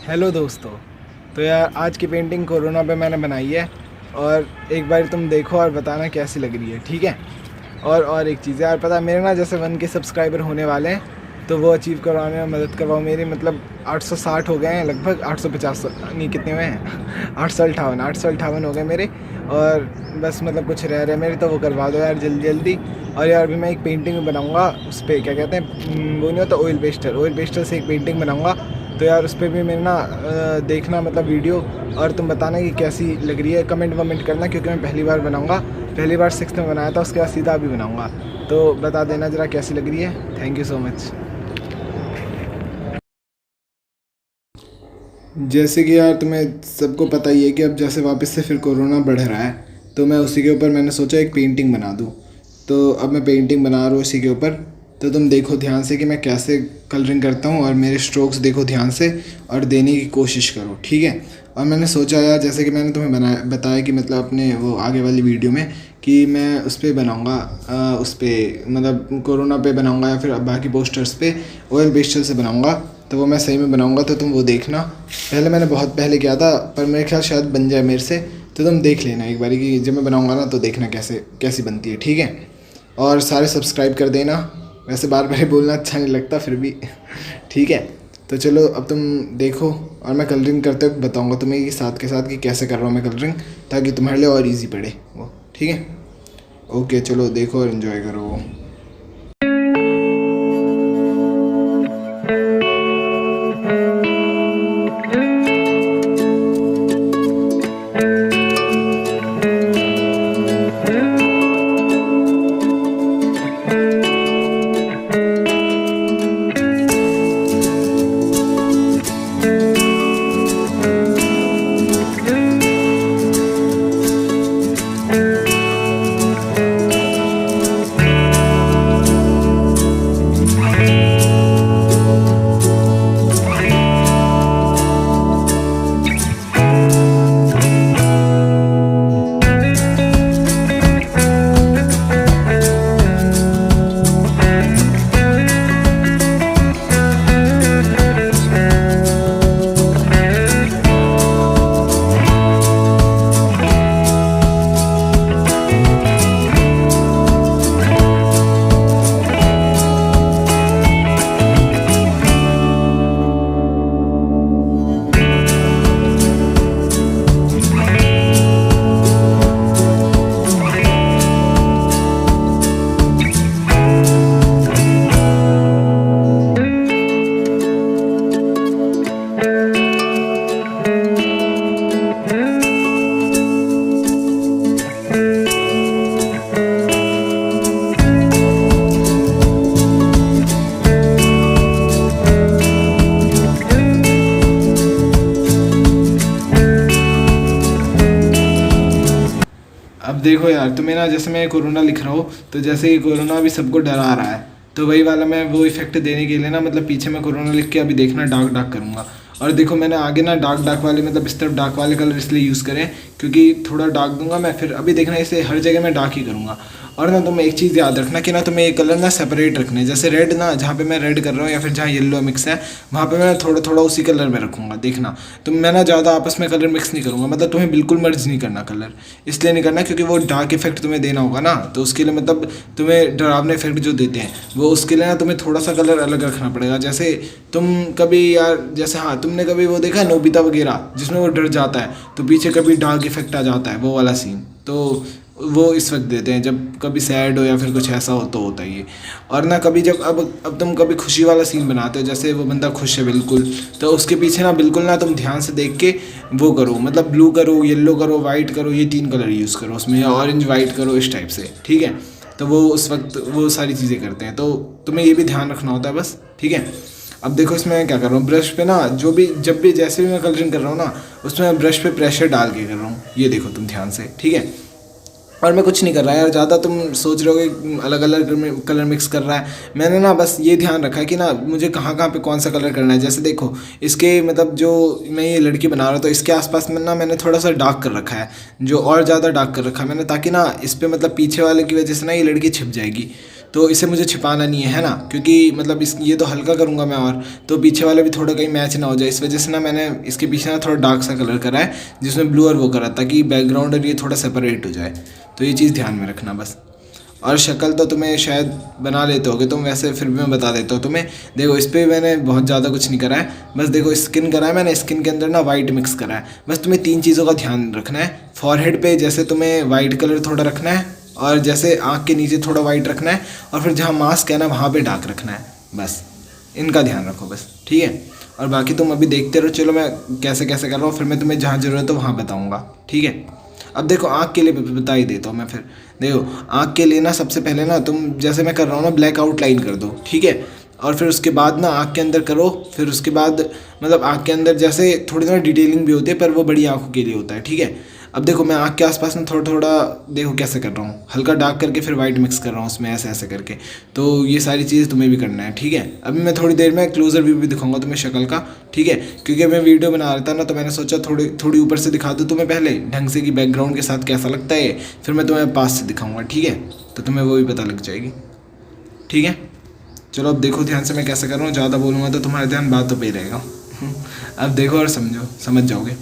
Hello दोस्तों। तो यार आज की पेंटिंग कोरोना पे मैंने बनाई है और एक बार तुम देखो और बताना कैसी लग रही है, ठीक है। और एक चीज़ यार, पता है मेरे ना जैसे 1 के सब्सक्राइबर होने वाले हैं, तो वो अचीव करवाने में मदद करवाओ मेरी। मतलब 860 हो गए हैं लगभग, 850 नहीं कितने हुए हैं 858 हो गए मेरे। और बस मतलब कुछ रह रहे मेरे, तो वो करवा दो यार जल्दी जल्दी। और यार अभी मैं एक पेंटिंग बनाऊँगा, उस पर क्या कहते हैं वो नहीं होता, ऑयल पेस्टर से एक पेंटिंग बनाऊँगा। तो यार उस पर भी मेरे ना देखना मतलब वीडियो, और तुम बताना कि कैसी लग रही है। कमेंट वमेंट करना, क्योंकि मैं पहली बार बनाऊंगा, पहली बार 6th में बनाया था, उसके बाद सीधा अभी बनाऊंगा। तो बता देना ज़रा कैसी लग रही है। Thank you so much. जैसे कि यार तुम्हें सबको पता ही है कि अब जैसे वापस से फिर कोरोना बढ़ रहा है, तो मैं उसी के ऊपर मैंने सोचा एक पेंटिंग बना दूँ। तो अब मैं पेंटिंग बना रहा हूँ इसी के ऊपर। तो तुम देखो ध्यान से कि मैं कैसे कलरिंग करता हूँ, और मेरे स्ट्रोक्स देखो ध्यान से और देने की कोशिश करो, ठीक है। और मैंने सोचा यार, जैसे कि मैंने तुम्हें बताया कि मतलब अपने वो आगे वाली वीडियो में कि मैं उस पर बनाऊँगा, उस पर मतलब कोरोना पे बनाऊँगा, या फिर बाकी पोस्टर्स पे ऑयल पेस्टल से बनाऊँगा। तो वो मैं सही में बनाऊँगा, तो तुम वो देखना। पहले मैंने बहुत पहले किया था, पर मेरे ख्याल शायद बन जाए मेरे से। तो तुम देख लेना एक बारी कि जब मैं बनाऊँगा ना, तो देखना कैसी बनती है, ठीक है। और सारे सब्सक्राइब कर देना। वैसे बार बार बोलना अच्छा नहीं लगता, फिर भी ठीक है। तो चलो अब तुम देखो, और मैं कलरिंग करते हुए बताऊँगा तुम्हें कि साथ के साथ कि कैसे कर रहा हूँ मैं कलरिंग, ताकि तुम्हारे लिए और इजी पड़े वो, ठीक है। ओके चलो देखो और इन्जॉय करो वो। अब देखो यार, तुम्हें ना जैसे मैं कोरोना लिख रहा हूँ, तो जैसे कि कोरोना अभी सबको डरा रहा है, तो वही वाला मैं वो इफेक्ट देने के लिए ना, मतलब पीछे मैं कोरोना लिख के अभी देखना डार्क डार्क करूँगा। और देखो मैंने आगे ना डार्क डार्क वाले, मतलब इस तरफ डार्क वाले कलर इसलिए यूज़ करें क्योंकि थोड़ा डार्क दूंगा मैं, फिर अभी देखना इसे हर जगह मैं डार्क ही करूँगा। और ना तुम्हें एक चीज़ याद रखना कि ना तुम्हें ये कलर ना सेपरेट रखने, जैसे रेड ना जहाँ पे मैं रेड कर रहा हूँ या फिर जहाँ येलो मिक्स है, वहाँ पे मैं थोड़ा थोड़ा उसी कलर में रखूँगा, देखना। तो मैं ना ज़्यादा आपस में कलर मिक्स नहीं करूँगा, मतलब तुम्हें बिल्कुल मर्ज नहीं करना कलर, इसलिए नहीं करना क्योंकि वो डार्क इफेक्ट तुम्हें देना होगा ना, तो उसके लिए मतलब तुम्हें डरावने इफेक्ट जो देते हैं वो, उसके लिए ना तुम्हें थोड़ा सा कलर अलग रखना पड़ेगा। जैसे तुम कभी यार, जैसे हाँ तुमने कभी वो देखा है नोबिता वगैरह, जिसमें वो डर जाता है तो पीछे कभी डार्क इफेक्ट आ जाता है, वो वाला सीन तो वो इस वक्त देते हैं जब कभी सैड हो या फिर कुछ ऐसा हो तो होता है ये। और ना कभी जब अब तुम कभी खुशी वाला सीन बनाते हो, जैसे वो बंदा खुश है बिल्कुल, तो उसके पीछे ना बिल्कुल ना तुम ध्यान से देख के वो करो, मतलब ब्लू करो, येलो करो, वाइट करो, ये 3 कलर यूज़ करो उसमें, या ऑरेंज वाइट करो, इस टाइप से, ठीक है। तो वो उस वक्त वो सारी चीज़ें करते हैं, तो तुम्हें ये भी ध्यान रखना होता है बस, ठीक है। अब देखो इसमें मैं क्या कर रहा हूँ, ब्रश पे ना जो भी जब भी जैसे भी मैं कलरिंग कर रहा हूँ ना, उसमें मैं ब्रश पे प्रेशर डाल के कर रहा हूँ, ये देखो तुम ध्यान से, ठीक है। और मैं कुछ नहीं कर रहा यार ज़्यादा, तुम सोच रहे हो कि अलग अलग कलर मिक्स कर रहा है, मैंने ना बस ये ध्यान रखा है कि ना मुझे कहाँ कहाँ पे कौन सा कलर करना है। जैसे देखो इसके मतलब जो मैं ये लड़की बना रहा हूँ, तो इसके आसपास में ना मैंने थोड़ा सा डार्क कर रखा है, जो और ज़्यादा डार्क कर रखा है मैंने, ताकि ना इस पर मतलब पीछे वाले की वजह से ना ये लड़की छिप जाएगी। तो इसे मुझे छिपाना नहीं है ना, क्योंकि मतलब इस ये तो हल्का करूँगा मैं, और तो पीछे वाला भी थोड़ा कहीं मैच ना हो जाए, इस वजह से ना मैंने इसके पीछे ना थोड़ा डार्क सा कलर करा है जिसमें ब्लू और वो करा, ताकि बैकग्राउंड और ये थोड़ा सेपरेट हो जाए। तो ये चीज़ ध्यान में रखना बस। और शक्ल तो तुम्हें शायद बना लेते होगे तुम, वैसे फिर भी मैं बता देता हूँ तुम्हें। देखो इस पर मैंने बहुत ज़्यादा कुछ नहीं करा है, बस देखो स्किन करा है मैंने, स्किन के अंदर ना वाइट मिक्स करा है। बस तुम्हें 3 चीज़ों का ध्यान रखना है। फॉरहेड पे जैसे तुम्हें वाइट कलर थोड़ा रखना है, और जैसे आँख के नीचे थोड़ा वाइट रखना है, और फिर जहाँ मास्क है ना वहाँ पर डार्क रखना है। बस इनका ध्यान रखो बस, ठीक है। और बाकी तुम अभी देखते रहो, चलो मैं कैसे कैसे कर रहा हूँ, फिर मैं तुम्हें जहाँ ज़रूरत हो वहाँ बताऊँगा, ठीक है। अब देखो आँख के लिए बता ही देता हूँ मैं फिर। देखो आँख के लिए ना सबसे पहले ना तुम जैसे मैं कर रहा हूँ ना ब्लैक आउटलाइन कर दो, ठीक है। और फिर उसके बाद ना आँख के अंदर करो, फिर उसके बाद मतलब आँख के अंदर जैसे थोड़ी थोड़ी डिटेलिंग भी होती है, पर वो बड़ी आँखों के लिए होता है, ठीक है। अब देखो मैं आँख के आसपास में थोड़ा थोड़ा देखो कैसे कर रहा हूँ, हल्का डार्क करके फिर वाइट मिक्स कर रहा हूँ उसमें, ऐसे ऐसे करके। तो ये सारी चीज़ तुम्हें भी करना है, ठीक है। अभी मैं थोड़ी देर में क्लोजर व्यू भी दिखाऊंगा तुम्हें शक्ल का, ठीक है। क्योंकि मैं वीडियो बना रहा था ना, तो मैंने सोचा थोड़ी ऊपर से दिखा दूँ तुम्हें पहले ढंग से कि बैकग्राउंड के साथ कैसा लगता है, फिर मैं तुम्हें पास से दिखाऊँगा, ठीक है। तो तुम्हें वो भी पता लग जाएगी, ठीक है। चलो अब देखो ध्यान से मैं कैसे कर रहा हूँ, ज़्यादा बोलूँगा तो तुम्हारा ध्यान बातों पे ही रहेगा। अब देखो और समझ जाओगे।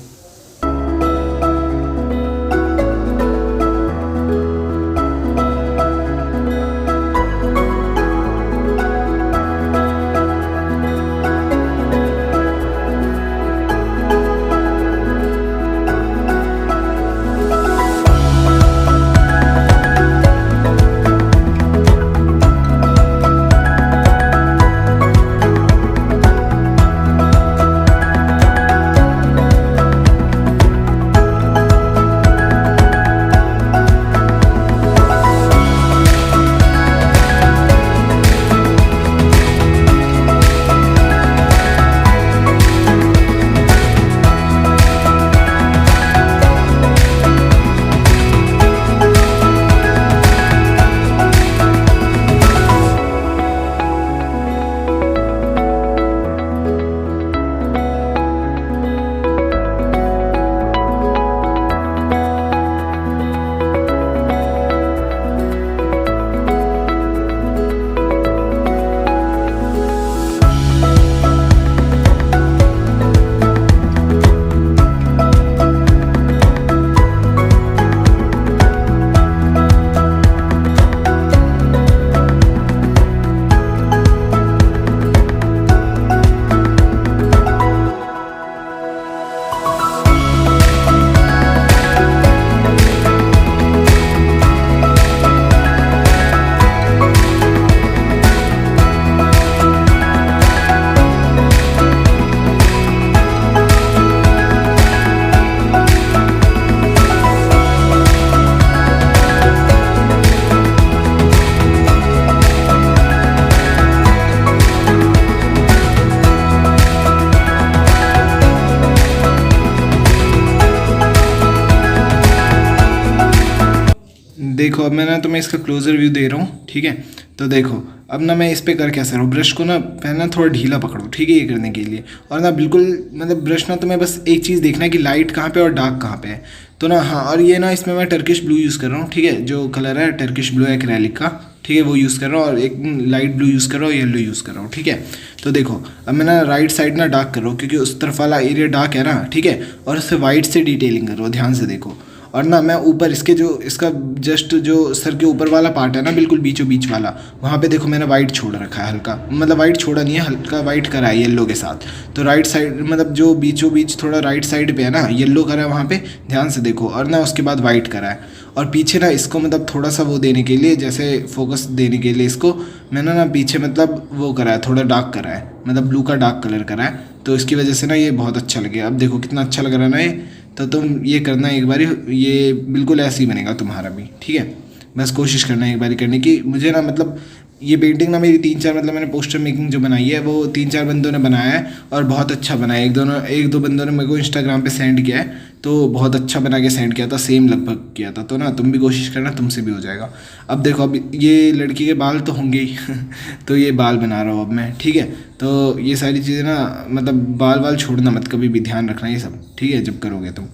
देखो अब मैं ना तुम्हें इसका क्लोजर व्यू दे रहा हूँ, ठीक है। तो देखो अब ना मैं इस पे कर कैसे रहा हूँ, ब्रश को ना पहले ना थोड़ा ढीला पकड़ो, ठीक है, ये करने के लिए। और ना बिल्कुल मतलब ब्रश ना तुम्हें बस एक चीज़ देखना है कि लाइट कहाँ पे और डार्क कहाँ पे है। तो ना हाँ, और ये ना इसमें मैं टर्किश ब्लू यूज़ कर रहा हूँ, ठीक है। जो कलर है टर्किश ब्लू एक्रेलिक का, ठीक है, वो यूज़ कर रहा हूँ। और एक लाइट ब्लू यूज़ कर रहा हूँ, येलो यूज़ कर रहा हूँ, ठीक है। तो देखो अब मैं ना राइट साइड ना डार्क कर रहा हूँ, क्योंकि उस तरफ वाला एरिया डार्क है ना, ठीक है। और उससे वाइट से डिटेलिंग कर रहा हूँ, ध्यान से देखो। और ना मैं ऊपर इसके जो इसका जस्ट जो सर के ऊपर वाला पार्ट है ना, बिल्कुल बीचों बीच वाला, वहाँ पे देखो मैंने वाइट छोड़ रखा है हल्का, मतलब वाइट छोड़ा नहीं है, हल्का वाइट करा है येलो के साथ। तो राइट साइड मतलब जो बीचों बीच थोड़ा राइट साइड पे है ना, येलो करा है वहाँ पे, ध्यान से देखो। और ना उसके बाद वाइट करा है। और पीछे ना इसको मतलब थोड़ा सा वो देने के लिए, जैसे फोकस देने के लिए इसको मैंने ना पीछे मतलब वो करा है, थोड़ा डार्क करा है, मतलब ब्लू का डार्क कलर करा है। तो इसकी वजह से ना ये बहुत अच्छा लगे। अब देखो कितना अच्छा लग रहा है ना ये। तो तुम ये करना एक बारी, ये बिल्कुल ऐसे ही बनेगा तुम्हारा भी, ठीक है। बस कोशिश करना एक बारी करने की। मुझे ना मतलब ये पेंटिंग ना मेरी 3-4 मतलब मैंने पोस्टर मेकिंग जो बनाई है वो 3-4 बंदों ने बनाया है, और बहुत अच्छा बना है। एक दो बंदों ने मेरे को इंस्टाग्राम पे सेंड किया है, तो बहुत अच्छा बना के सेंड किया था, सेम लगभग किया था। तो ना तुम भी कोशिश करना, तुमसे भी हो जाएगा। अब देखो अब ये लड़की के बाल तो होंगे ही तो ये बाल बना रहा हूँ अब मैं, ठीक है। तो ये सारी चीज़ें ना मतलब बाल छोड़ना मत कभी भी, ध्यान रखना ये सब, ठीक है, जब करोगे तुम।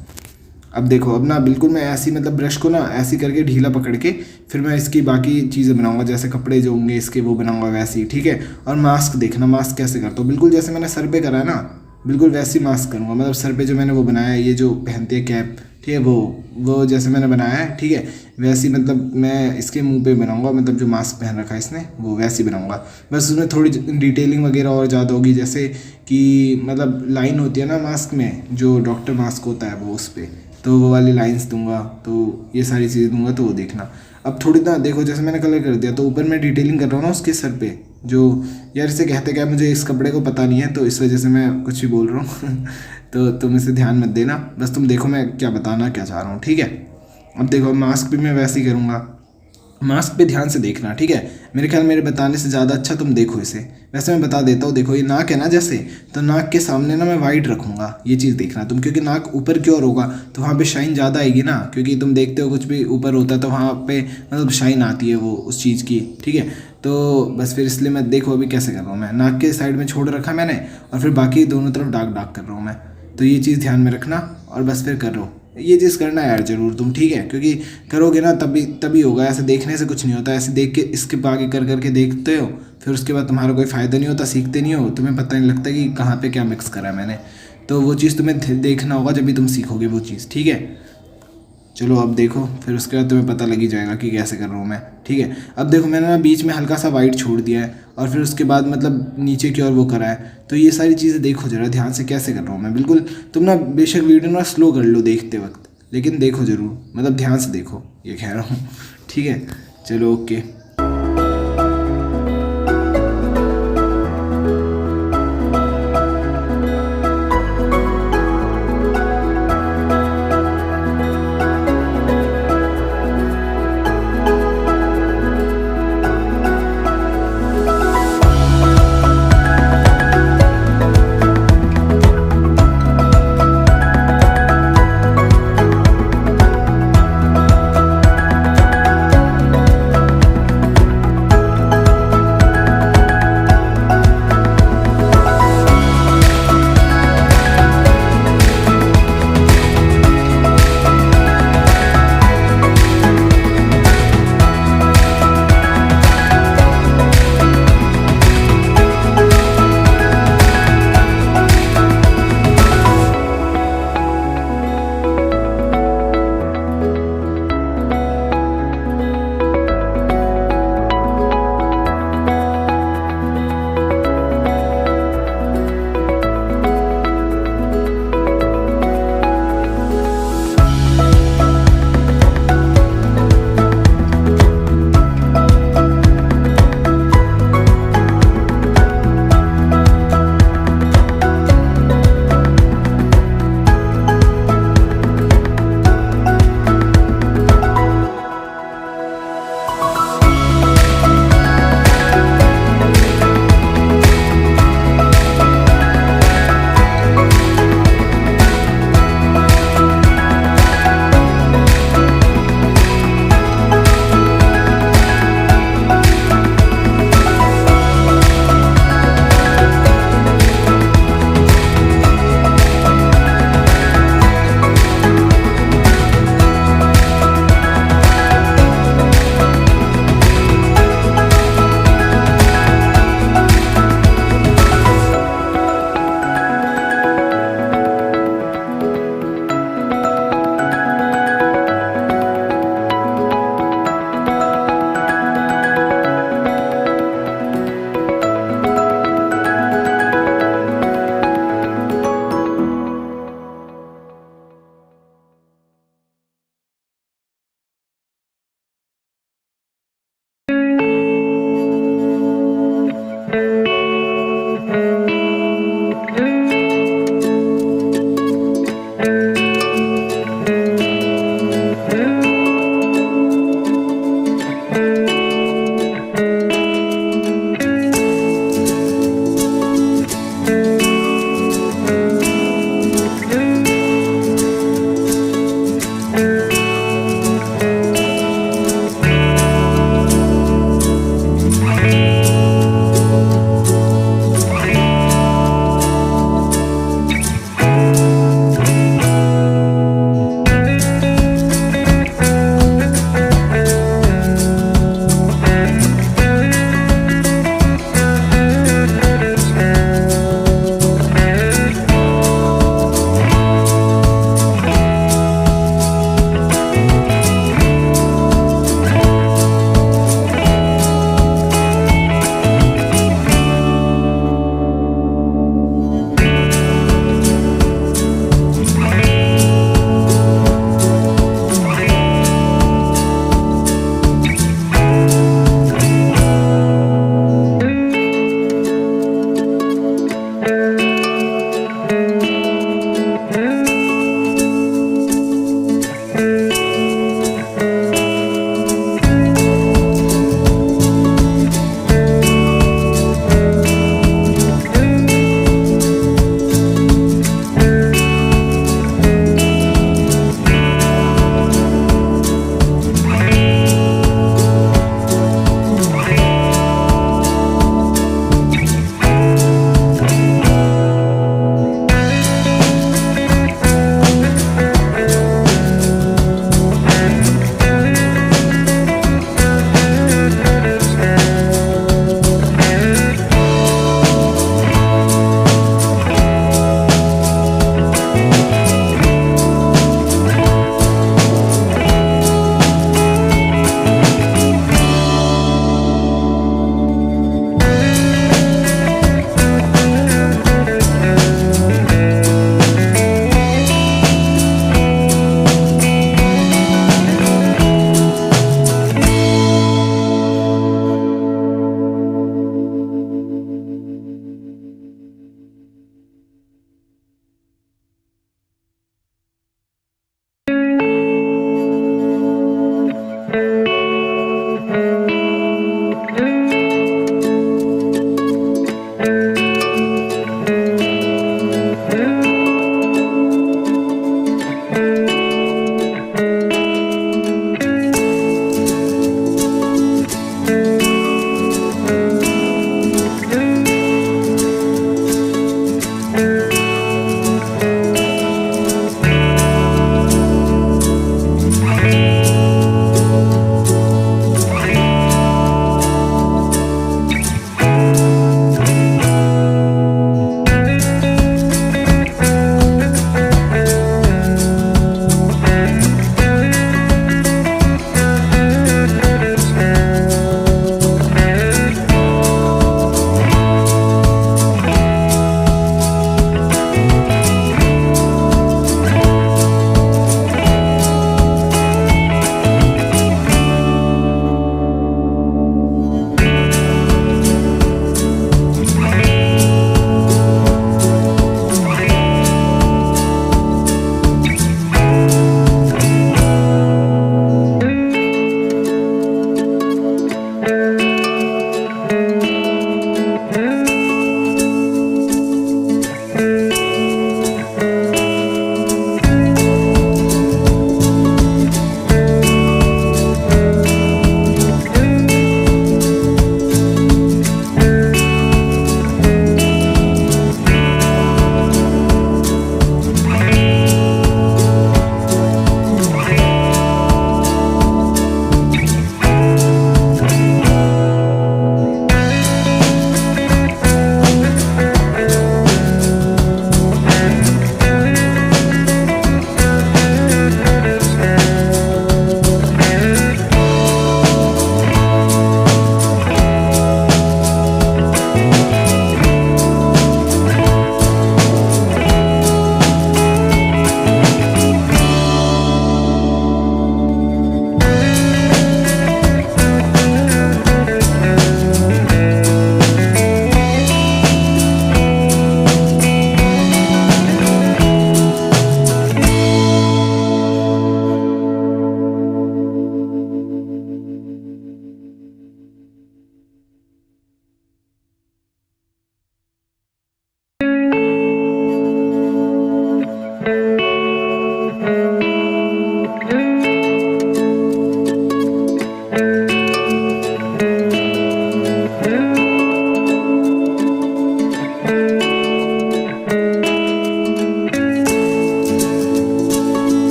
अब देखो, अब ना बिल्कुल मैं ऐसी मतलब ब्रश को ना ऐसी करके ढीला पकड़ के फिर मैं इसकी बाकी चीज़ें बनाऊंगा, जैसे कपड़े जो होंगे इसके वो बनाऊंगा वैसे ही, ठीक है। और मास्क देखना, मास्क कैसे करता हूँ, बिल्कुल जैसे मैंने सर पे करा है ना, बिल्कुल वैसे ही मास्क करूँगा। मतलब सर पे जो मैंने वो बनाया है, ये जो पहनते हैं कैप, ठीक है, वो जैसे मैंने बनाया है, ठीक है, वैसे ही मतलब मैं इसके मुंह पे बनाऊंगा, मतलब जो मास्क पहन रखा है इसने वो वैसे ही बनाऊंगा। बस उसमें थोड़ी डिटेलिंग वगैरह और ज़्यादा होगी, जैसे कि मतलब लाइन होती है ना मास्क में, जो डॉक्टर मास्क होता है वो, उस पर तो वो वाली लाइंस दूंगा, तो ये सारी चीज़ें दूंगा, तो वो देखना। अब थोड़ी ना देखो, जैसे मैंने कलर कर दिया तो ऊपर मैं डिटेलिंग कर रहा हूँ ना उसके सर पे, जो यार इसे कहते क्या, मुझे इस कपड़े को पता नहीं है, तो इस वजह से मैं कुछ भी बोल रहा हूँ तो तुम इसे ध्यान मत देना, बस तुम देखो मैं क्या बताना क्या चाह रहा हूँ, ठीक है। अब देखो मास्क भी मैं वैसे ही करूँगा, मास्क पे ध्यान से देखना, ठीक है। मेरे ख्याल मेरे बताने से ज़्यादा अच्छा तुम देखो इसे, वैसे मैं बता देता हूँ। देखो ये नाक है ना, जैसे तो नाक के सामने ना मैं वाइट रखूँगा, ये चीज़ देखना तुम, क्योंकि नाक ऊपर की ओर होगा तो वहाँ पे शाइन ज़्यादा आएगी ना, क्योंकि तुम देखते हो कुछ भी ऊपर होता है तो वहाँ पे मतलब शाइन आती है वो उस चीज़ की, ठीक है। तो बस फिर इसलिए मैं देखो अभी कैसे कर रहा हूँ, मैं नाक के साइड में छोड़ रखा मैंने, और फिर बाकी दोनों तरफ डार्क डार्क कर रहा हूँ मैं। तो ये चीज़ ध्यान में रखना, और बस फिर कर रहा हूँ ये चीज़ करना है यार ज़रूर तुम, ठीक है, क्योंकि करोगे ना तभी तभी होगा, ऐसे देखने से कुछ नहीं होता, ऐसे देख के इसके आगे कर करके देखते हो, फिर उसके बाद तुम्हारा कोई फ़ायदा नहीं होता, सीखते नहीं हो, तुम्हें पता नहीं लगता कि कहाँ पे क्या मिक्स करा है मैंने। तो वो चीज़ तुम्हें देखना होगा जब भी तुम सीखोगे वो चीज़, ठीक है। चलो अब देखो, फिर उसके बाद तुम्हें पता लग ही जाएगा कि कैसे कर रहा हूँ मैं, ठीक है। अब देखो मैंने ना बीच में हल्का सा वाइट छोड़ दिया है, और फिर उसके बाद मतलब नीचे की ओर वो करा है, तो ये सारी चीज़ें देखो ज़रा ध्यान से कैसे कर रहा हूँ मैं, बिल्कुल तुम ना बेशक वीडियो ना स्लो कर लो देखते वक्त, लेकिन देखो ज़रूर, मतलब ध्यान से देखो, ये कह रहा हूँ, ठीक है। चलो ओके।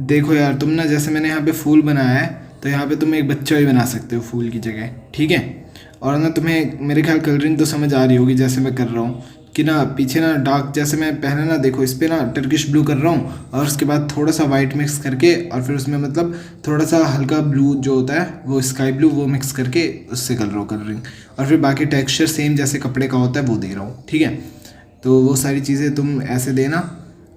देखो यार तुम ना, जैसे मैंने यहाँ पे फूल बनाया है, तो यहाँ पे तुम एक बच्चा भी बना सकते हो फूल की जगह, ठीक है। और ना तुम्हें मेरे ख्याल कलरिंग तो समझ आ रही होगी जैसे मैं कर रहा हूँ, कि ना पीछे ना डार्क, जैसे मैं पहले ना देखो इस पे ना टर्किश ब्लू कर रहा हूँ, और उसके बाद थोड़ा सा वाइट मिक्स करके, और फिर उसमें मतलब थोड़ा सा हल्का ब्लू जो होता है वो स्काई ब्लू, वो मिक्स करके उससे कर रहा हूँ कलरिंग। और फिर बाकी टेक्सचर सेम जैसे कपड़े का होता है वो दे रहा हूँ, ठीक है। तो वो सारी चीज़ें तुम ऐसे देना,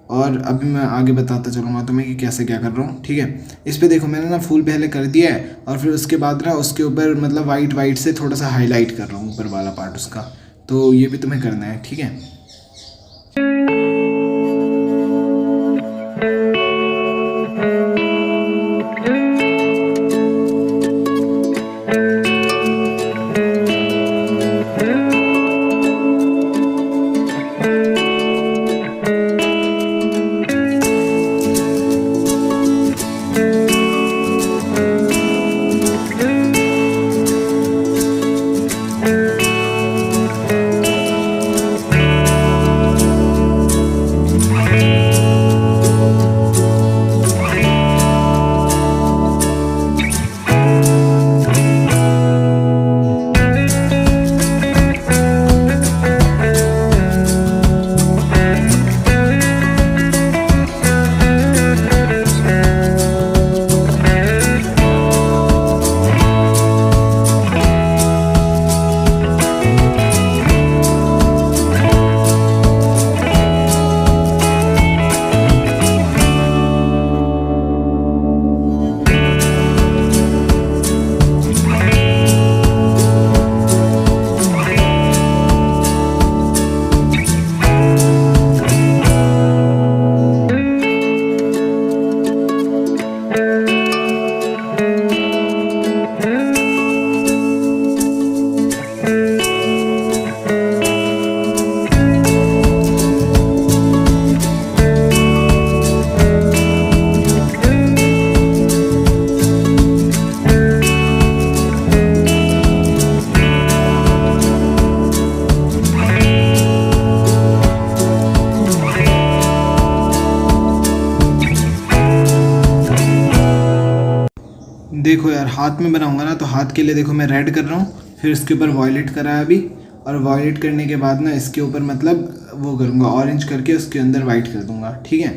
और अभी मैं आगे बताता चलूँगा तुम्हें कि कैसे क्या कर रहा हूँ, ठीक है। इस पे देखो मैंने ना फूल पहले कर दिया है, और फिर उसके बाद ना उसके ऊपर मतलब वाइट वाइट से थोड़ा सा हाईलाइट कर रहा हूँ ऊपर वाला पार्ट उसका। तो ये भी तुम्हें करना है, ठीक है। देखो यार हाथ में बनाऊंगा ना, तो हाथ के लिए देखो मैं रेड कर रहा हूँ, फिर इसके ऊपर वॉयलेट करा है अभी, और वॉयलेट करने के बाद ना इसके ऊपर मतलब वो करूँगा ऑरेंज करके उसके अंदर वाइट कर दूंगा, ठीक है।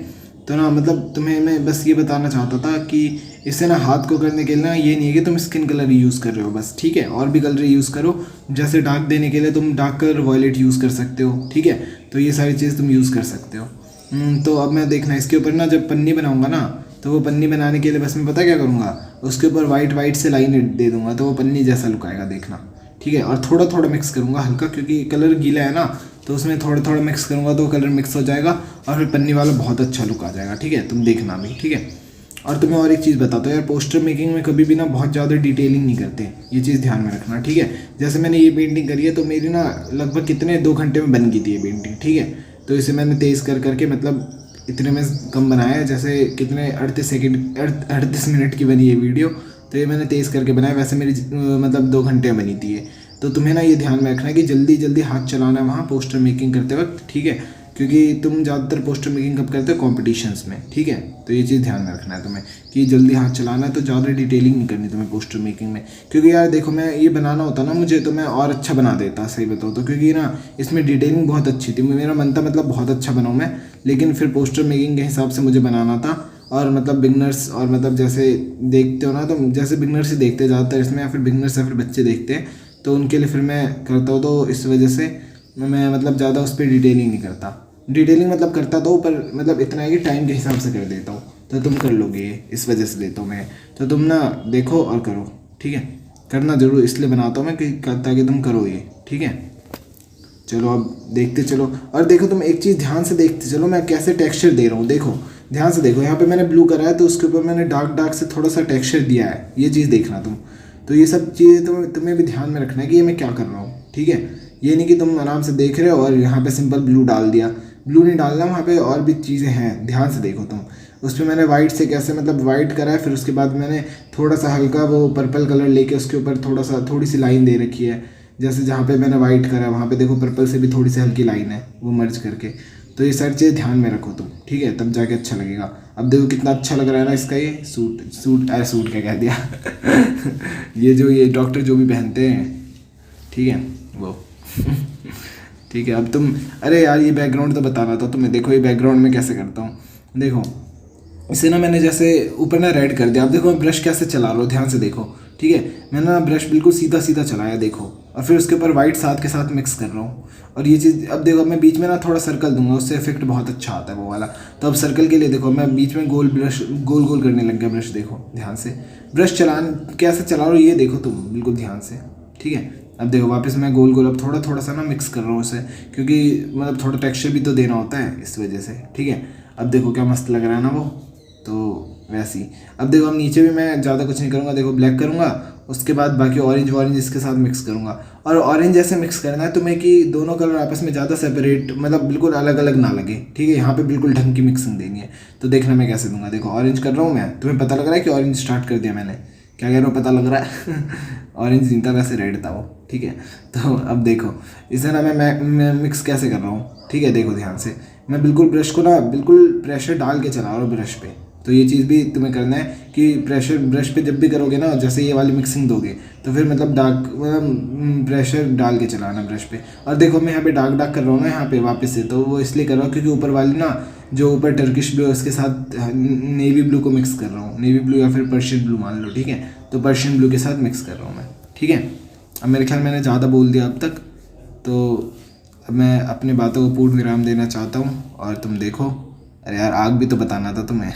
तो ना मतलब तुम्हें मैं बस ये बताना चाहता था कि इससे ना हाथ को करने के लिए ना ये नहीं है कि तुम स्किन कलर ही यूज़ कर रहे हो बस, ठीक है, और भी कलर यूज़ करो। जैसे डार्क देने के लिए तुम डार्क कलर वॉयलेट यूज़ कर सकते हो, ठीक है। तो ये सारी चीज़ तुम यूज़ कर सकते हो। तो अब मैं देखना इसके ऊपर ना जब पन्नी बनाऊंगा ना, तो वो पन्नी बनाने के लिए बस मैं पता क्या करूँगा, उसके ऊपर वाइट वाइट से लाइन दे दूंगा, तो वो पन्नी जैसा लुक आएगा, देखना, ठीक है। और थोड़ा थोड़ा मिक्स करूँगा हल्का, क्योंकि कलर गीला है ना, तो उसमें थोड़ा थोड़ा मिक्स करूँगा तो कलर मिक्स हो जाएगा, और फिर पन्नी वाला बहुत अच्छा लुक आ जाएगा, ठीक है। तुम देखना भी, ठीक है। और तुम्हें और एक चीज़ बताता हूँ यार, पोस्टर मेकिंग में कभी भी ना बहुत ज़्यादा डिटेलिंग नहीं करते, ये चीज़ ध्यान में रखना, ठीक है। जैसे मैंने ये पेंटिंग करी है, तो मेरी ना लगभग कितने 2 घंटे में बन गई थी ये पेंटिंग, ठीक है। तो इसे मैंने तेज़ कर करके मतलब इतने में कम बनाया है, जैसे कितने 38 मिनट की बनी है वीडियो, तो ये मैंने तेज़ करके बनाया। वैसे मेरी मतलब 2 घंटे में बनी थी ये। तो तुम्हें ना ये ध्यान में रखना है कि जल्दी जल्दी हाथ चलाना है वहाँ पोस्टर मेकिंग करते वक्त, ठीक है, क्योंकि तुम ज़्यादातर पोस्टर मेकिंग कब करते हो, कॉम्पिटिशन्स में, ठीक है। तो ये चीज़ ध्यान में रखना है तुम्हें कि जल्दी हाथ चलाना है, तो ज़्यादा डिटेलिंग नहीं करनी तुम्हें पोस्टर मेकिंग में। क्योंकि यार देखो मैं ये बनाना होता ना मुझे, तो मैं और अच्छा बना देता, सही बताओ तो, क्योंकि ना इसमें डिटेलिंग बहुत अच्छी थी, मेरा मन था मतलब बहुत अच्छा बनाऊँ मैं, लेकिन फिर पोस्टर मेकिंग के हिसाब से मुझे बनाना था। और मतलब बिगनर्स, और मतलब जैसे देखते हो ना, तो जैसे बिगनर्स ही देखते हैं ज़्यादातर इसमें, या फिर बिगनर्स या फिर बच्चे देखते हैं, तो उनके लिए फिर मैं करता हूँ। तो इस वजह से मैं मतलब ज़्यादा उस पर डिटेलिंग नहीं करता। डिटेलिंग मतलब करता तो, पर मतलब इतना है कि टाइम के हिसाब से कर देता हूँ, तो तुम कर लोगे ये, इस वजह से देता हूँ मैं। तो तुम ना देखो और करो, ठीक है। करना ज़रूर इसलिए बनाता हूँ मैं कि ताकि तुम करो ये, ठीक है। चलो अब देखते चलो, और देखो तुम एक चीज़ ध्यान से देखते चलो मैं कैसे टेक्सचर दे रहा हूँ, देखो ध्यान से देखो। यहाँ पे मैंने ब्लू करा है, तो उसके ऊपर मैंने डार्क डार्क से थोड़ा सा टेक्सचर दिया है, ये चीज़ देखना तुम। तो ये सब चीज़ें तुम्हें भी ध्यान में रखना है कि ये मैं क्या कर रहा हूँ, ठीक है। ये नहीं कि तुम आराम से देख रहे हो और यहाँ पे सिंपल ब्लू डाल दिया, ब्लू नहीं डालना, वहाँ पे और भी चीज़ें हैं, ध्यान से देखो तुम। उस पर मैंने वाइट से कैसे मतलब वाइट करा है, फिर उसके बाद मैंने थोड़ा सा हल्का वो पर्पल कलर लेके उसके ऊपर थोड़ी सी लाइन दे रखी है, जैसे जहाँ पे मैंने वाइट करा है वहाँ पे देखो पर्पल से भी थोड़ी सी हल्की लाइन है वो मर्ज करके। तो ये सारी चीज़ें ध्यान में रखो तुम, ठीक है, तब जाके अच्छा लगेगा। अब देखो कितना अच्छा लग रहा है ना इसका ये सूट क्या कह दिया ये डॉक्टर जो भी पहनते हैं, ठीक है वो ठीक है। अब तुम, अरे यार ये बैकग्राउंड तो बताना था तुम्हें। देखो ये बैकग्राउंड में कैसे करता हूँ, देखो इसे ना मैंने जैसे ऊपर ना रेड कर दिया। अब देखो मैं ब्रश कैसे चला रहा हूँ, ध्यान से देखो, ठीक है। मैंने ना ब्रश बिल्कुल सीधा सीधा चलाया, देखो, और फिर उसके ऊपर वाइट साथ के साथ मिक्स कर रहा हूँ। और ये चीज़ अब देखो मैं बीच में ना थोड़ा सर्कल दूंगा, उससे इफेक्ट बहुत अच्छा आता है वो वाला। तो अब सर्कल के लिए देखो मैं बीच में गोल गोल करने लग गया ब्रश। देखो ध्यान से ब्रश कैसे चला रहा हूँ ये देखो तुम बिल्कुल ध्यान से, ठीक है। अब देखो वापस मैं गोल अब थोड़ा सा ना मिक्स कर रहा हूँ उसे, क्योंकि मतलब थोड़ा टेक्सचर भी तो देना होता है इस वजह से, ठीक है। अब देखो क्या मस्त लग रहा है ना वो, तो वैसे ही। अब देखो अब नीचे भी मैं ज़्यादा कुछ नहीं करूँगा, देखो ब्लैक करूँगा, उसके बाद बाकी ऑरेंज इसके साथ मिक्स करूँगा। और ऑरेंज ऐसे मिक्स करना है तुम्हें कि दोनों कलर आपस में ज़्यादा सेपरेट, मतलब बिल्कुल अलग अलग ना लगे, ठीक है। यहाँ पे बिल्कुल ढंग की मिक्सिंग देनी है। तो देखना मैं कैसे दूंगा, देखो ऑरेंज कर रहा हूँ मैं, तुम्हें पता लग रहा है कि ऑरेंज स्टार्ट कर दिया मैंने, क्या कह रहा हूँ पता लग रहा है ऑरेंज नहीं था वैसे रेड था वो, ठीक है। तो अब देखो इसे ना मैं मिक्स कैसे कर रहा हूँ, ठीक है। देखो ध्यान से मैं बिल्कुल ब्रश को ना बिल्कुल प्रेशर डाल के चला रहा हूँ ब्रश पे। तो ये चीज़ भी तुम्हें करना है कि प्रेशर ब्रश पे जब भी करोगे ना, जैसे ये वाली मिक्सिंग दोगे तो फिर मतलब प्रेशर डाल के चलाना ब्रश पे। और देखो मैं यहाँ पे डार्क कर रहा हूँ ना यहाँ पे वापस से, तो वो इसलिए कर रहा हूँ क्योंकि ऊपर वाली ना जो ऊपर टर्किश ब्लू है उसके साथ नेवी ब्लू को मिक्स कर रहा हूँ, नेवी ब्लू या फिर पर्शियन ब्लू मान लो, ठीक है। तो पर्शियन ब्लू के साथ मिक्स कर रहा हूँ मैं, ठीक है। अब मेरे ख्याल मैंने ज़्यादा बोल दिया अब तक, तो अब मैं अपनी बातों को पूर्ण विराम देना चाहता हूँ। और तुम देखो, अरे यार आग भी तो बताना था तुम्हें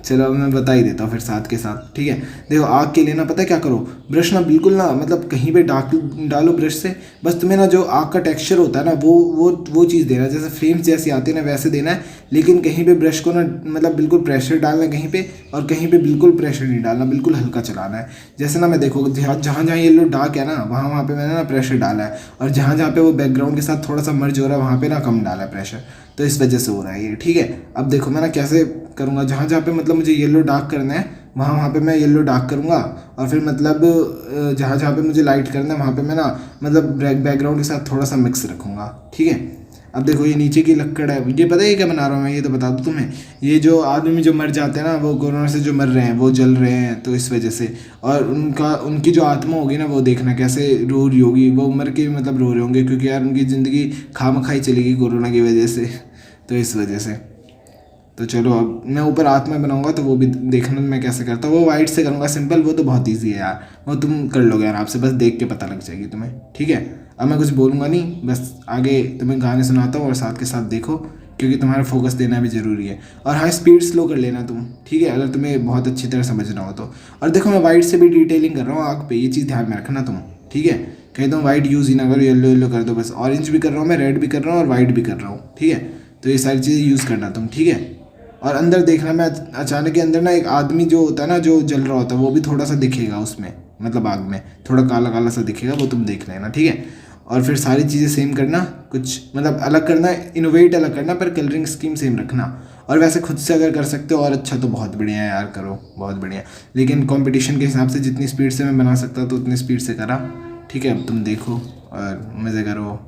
चलो अब मैं बता ही देता हूँ फिर साथ के साथ, ठीक है। देखो आग के लिए ना पता है क्या करो, ब्रश ना बिल्कुल ना मतलब कहीं पे डालो ब्रश से, बस तुम्हें ना जो आग का टेक्सचर होता है ना वो चीज़ देना है, जैसे फ्लेम्स जैसी आती है ना वैसे देना है। लेकिन कहीं पे ब्रश को ना मतलब बिल्कुल प्रेशर डालना है कहीं पे, और कहीं पे बिल्कुल प्रेशर नहीं डालना, बिल्कुल हल्का चलाना है। जैसे ना मैं देखो जहाँ जहाँ येलो डार्क है ना वहाँ पे मैंने ना प्रेशर डाला है, और जहाँ जहाँ पे वो बैकग्राउंड के साथ थोड़ा सा मर्ज हो रहा है वहाँ पे ना कम डाला है प्रेशर, तो इस वजह से हो रहा है ये, ठीक है। अब देखो मैं ना कैसे करूँगा, जहाँ जहाँ पे मतलब मुझे येलो डार्क करना है वहाँ पे मैं येलो डार्क करूँगा, और फिर मतलब जहाँ जहाँ पे मुझे लाइट करना है वहाँ पे मैं ना मतलब बैकग्राउंड के साथ थोड़ा सा मिक्स रखूँगा, ठीक है। अब देखो ये नीचे की लक्कड़ है, ये पता है क्या बना रहा हूँ मैं, ये तो बता दूँ तुम्हें। ये जो आदमी जो मर जाते हैं ना, वो कोरोना से जो मर रहे हैं वो जल रहे हैं, तो इस वजह से। और उनकी जो आत्मा होगी ना वो देखना कैसे रो रही होगी, वो मर के मतलब रो रहे होंगे, क्योंकि यार उनकी ज़िंदगी खामखाई चलेगी कोरोना की वजह से, तो इस वजह से। तो चलो अब मैं ऊपर आत्मा बनाऊंगा तो वो भी देखना मैं कैसे करता हूँ। वो वाइट से करूँगा सिंपल, वो तो बहुत ईजी है यार, वो तुम कर लोगे आराम से, बस देख के पता लग जाएगी तुम्हें, ठीक है। अब मैं कुछ बोलूँगा नहीं, बस आगे तुम्हें गाने सुनाता हूँ और साथ के साथ देखो, क्योंकि तुम्हारा फोकस देना भी ज़रूरी है। और हाँ स्पीड स्लो कर लेना तुम, ठीक है, अगर तुम्हें बहुत अच्छी तरह समझना हो तो। और देखो मैं वाइट से भी डिटेलिंग कर रहा हूँ आग पे, ये चीज़ ध्यान में रखना तुम, ठीक है। कहीं तुम वाइट यूज़ ही ना करो, येलो येलो कर दो बस। ऑरेंज भी कर रहा हूँ मैं, रेड भी कर रहा हूँ और वाइट भी कर रहा हूँ, ठीक है। तो ये सारी चीज़ें यूज़ करना तुम, ठीक है। और अंदर देखना, मैं अचानक के अंदर ना एक आदमी जो होता है ना जो जल रहा होता है वो भी थोड़ा सा दिखेगा उसमें, मतलब आग में थोड़ा काला काला सा दिखेगा, वो तुम देख लेना, ठीक है। और फिर सारी चीज़ें सेम करना, कुछ मतलब अलग करना, इनोवेट अलग करना, पर कलरिंग स्कीम सेम रखना। और वैसे खुद से अगर कर सकते हो और अच्छा तो बहुत बढ़िया है यार, करो बहुत बढ़िया। लेकिन कंपटीशन के हिसाब से जितनी स्पीड से मैं बना सकता तो उतनी स्पीड से करा, ठीक है। अब तुम देखो और मज़े करो।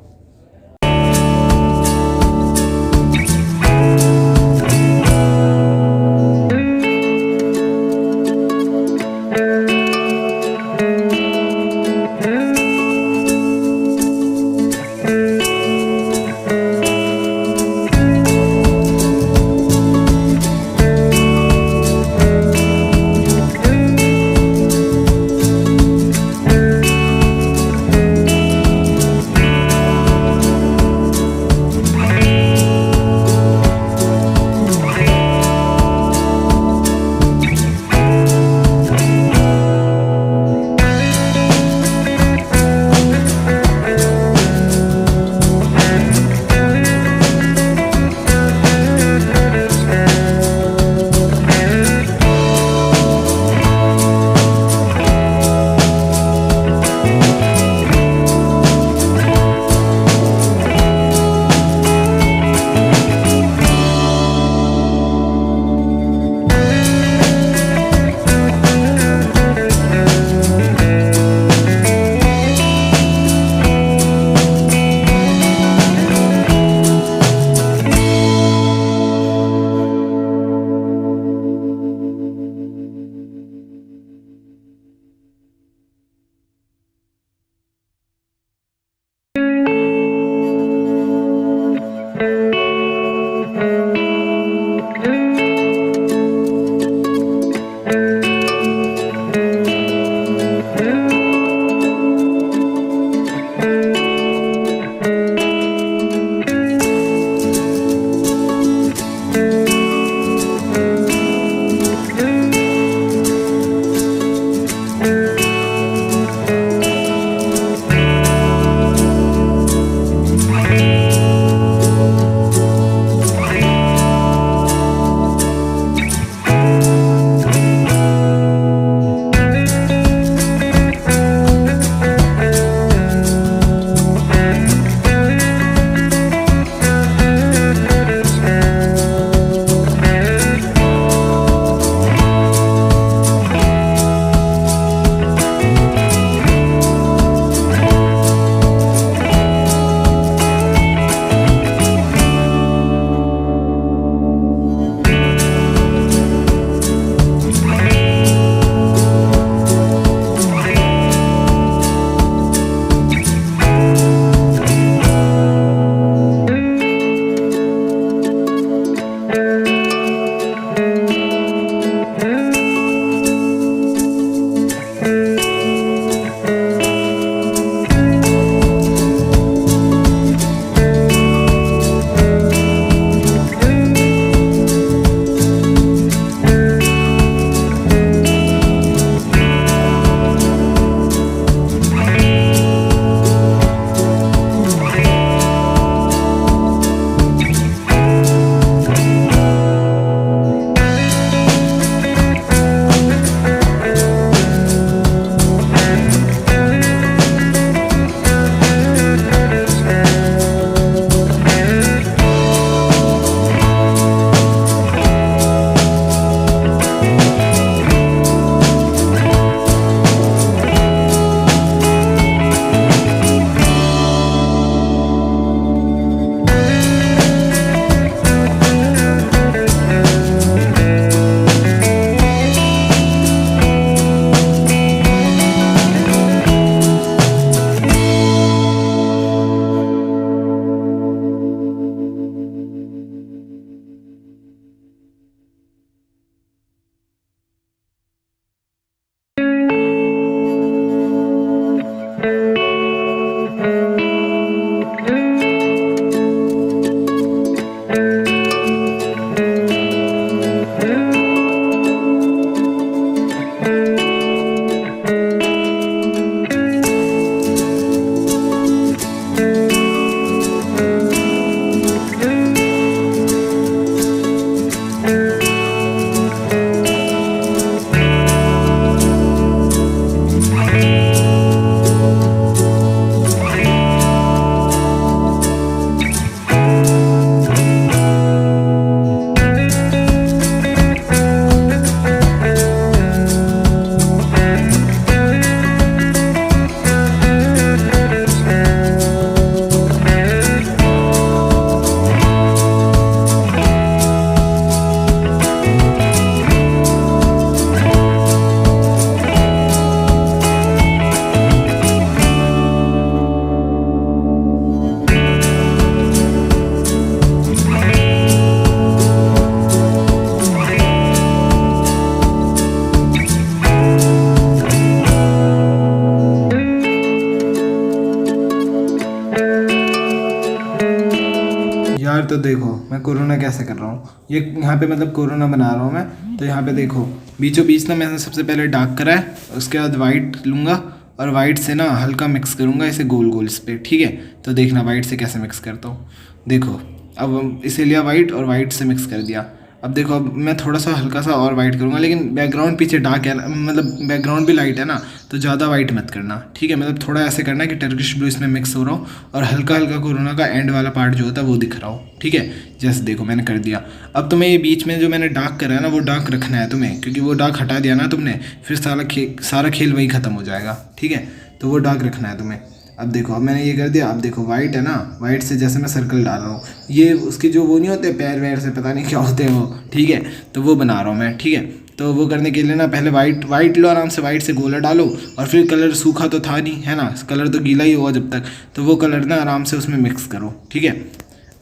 तो देखो मैं कोरोना कैसे कर रहा हूँ, ये यहाँ पे मतलब कोरोना बना रहा हूँ मैं। तो यहाँ पे देखो बीचों बीच ना मैंने सबसे पहले डार्क करा है, उसके बाद वाइट लूँगा और वाइट से ना हल्का मिक्स करूँगा इसे गोल गोल इस पर, ठीक है। तो देखना वाइट से कैसे मिक्स करता हूँ। देखो अब इसे लिया वाइट और वाइट से मिक्स कर दिया। अब देखो अब मैं थोड़ा सा हल्का सा और वाइट करूँगा, लेकिन बैकग्राउंड पीछे डार्क है, मतलब बैकग्राउंड भी लाइट है ना, तो ज़्यादा वाइट मत करना, ठीक है। मतलब थोड़ा ऐसे करना कि टर्किश ब्लू इसमें मिक्स हो रहा हो और हल्का हल्का कोरोना का एंड वाला पार्ट जो होता है वो दिख रहा हो, ठीक है। जैसे देखो मैंने कर दिया। अब तुम्हें ये बीच में जो मैंने डार्क करा है ना वो डार्क रखना है तुम्हें, क्योंकि वो डार्क हटा दिया ना तुमने फिर सारा खेल वही ख़त्म हो जाएगा, ठीक है। तो वो डार्क रखना है तुम्हें। अब देखो अब मैंने ये कर दिया। अब देखो वाइट है ना, वाइट से जैसे मैं सर्कल डाल रहा हूँ, ये उसके जो वो नहीं होते पैर वैर से पता नहीं क्या होते हैं वो, ठीक है। तो वो बना रहा हूँ मैं, ठीक है। तो वो करने के लिए ना पहले वाइट लो, आराम से वाइट से गोला डालो और फिर कलर सूखा तो था नहीं है ना, कलर तो गीला ही हुआ जब तक, तो वो कलर ना आराम से उसमें मिक्स करो, ठीक है।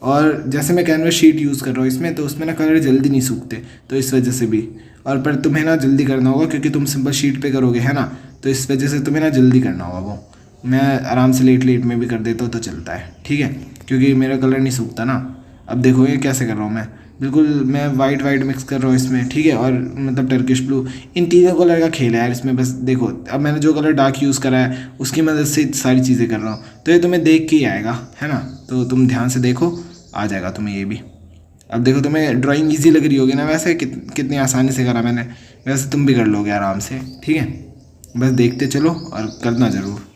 और जैसे मैं कैनवस शीट यूज़ कर रहा हूँ इसमें, तो उसमें ना कलर जल्दी नहीं सूखते, तो इस वजह से भी। और पर तुम्हें ना जल्दी करना होगा क्योंकि तुम सिंपल शीट पे करोगे है ना, तो इस वजह से तुम्हें ना जल्दी करना होगा वो। मैं आराम से लेट में भी कर देता हूँ तो चलता है, ठीक है, क्योंकि मेरा कलर नहीं सूखता ना। अब देखो ये कैसे कर रहा हूँ मैं, बिल्कुल मैं वाइट मिक्स कर रहा हूँ इसमें, ठीक है। और मतलब टर्किश ब्लू, इन तीनों कलर का खेल है यार इसमें। बस देखो अब मैंने जो कलर डार्क यूज़ करा है उसकी मदद से सारी चीज़ें कर रहा हूँ, तो ये तुम्हें देख के ही आएगा है ना, तो तुम ध्यान से देखो, आ जाएगा तुम्हें ये भी। अब देखो तुम्हें ड्राइंग इजी लग रही होगी ना, वैसे कितनी आसानी से करा मैंने, वैसे तुम भी कर लोगे आराम से, ठीक है। बस देखते चलो और करना ज़रूर।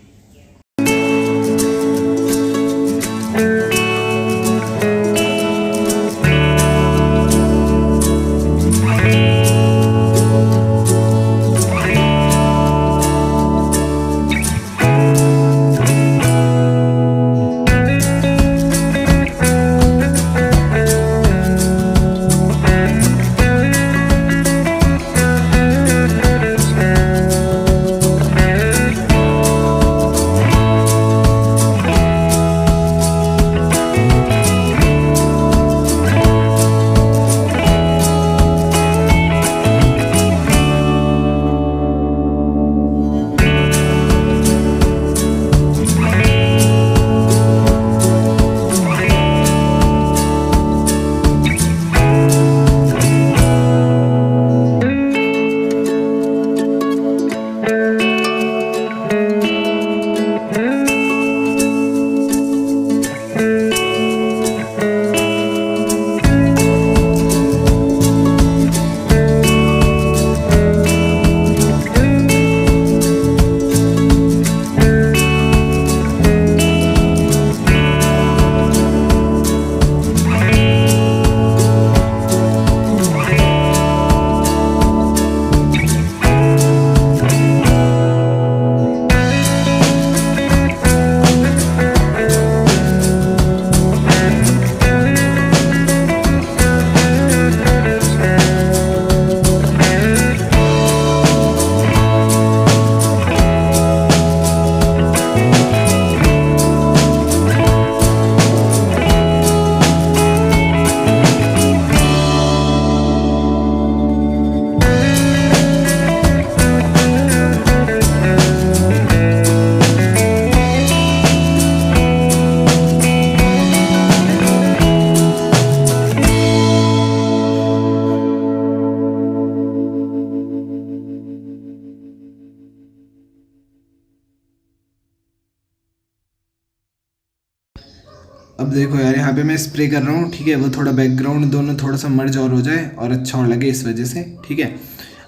अब देखो यार यहाँ पे मैं स्प्रे कर रहा हूँ, ठीक है। वो थोड़ा बैकग्राउंड दोनों थोड़ा सा मर्ज और हो जाए और अच्छा और लगे इस वजह से, ठीक है।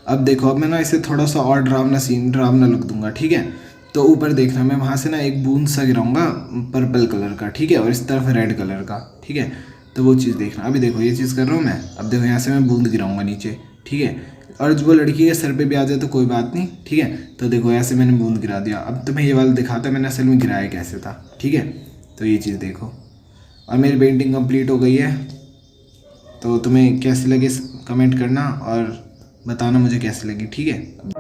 अब देखो अब मैं ना इसे थोड़ा सा और ड्रावना लुक दूंगा, ठीक है। तो ऊपर देखना मैं वहाँ से ना एक बूंद सा गिराऊंगा पर्पल कलर का, ठीक है, और इस तरफ रेड कलर का, ठीक है। तो वो चीज़ देखना। अभी देखो ये चीज़ कर रहा हूँ मैं। अब देखो यहाँ से मैं बूंद गिराऊंगा नीचे, ठीक है। और जो वो लड़की के सर पे भी आ जाए तो कोई बात नहीं, ठीक है। तो देखो ऐसे मैंने बूंद गिरा दिया। अब तुम्हें ये वाला दिखाता मैंने असल में गिराया कैसे था, ठीक है। तो ये चीज़ देखो और मेरी पेंटिंग कंप्लीट हो गई है। तो तुम्हें कैसी लगी कमेंट करना और बताना मुझे कैसी लगी, ठीक है।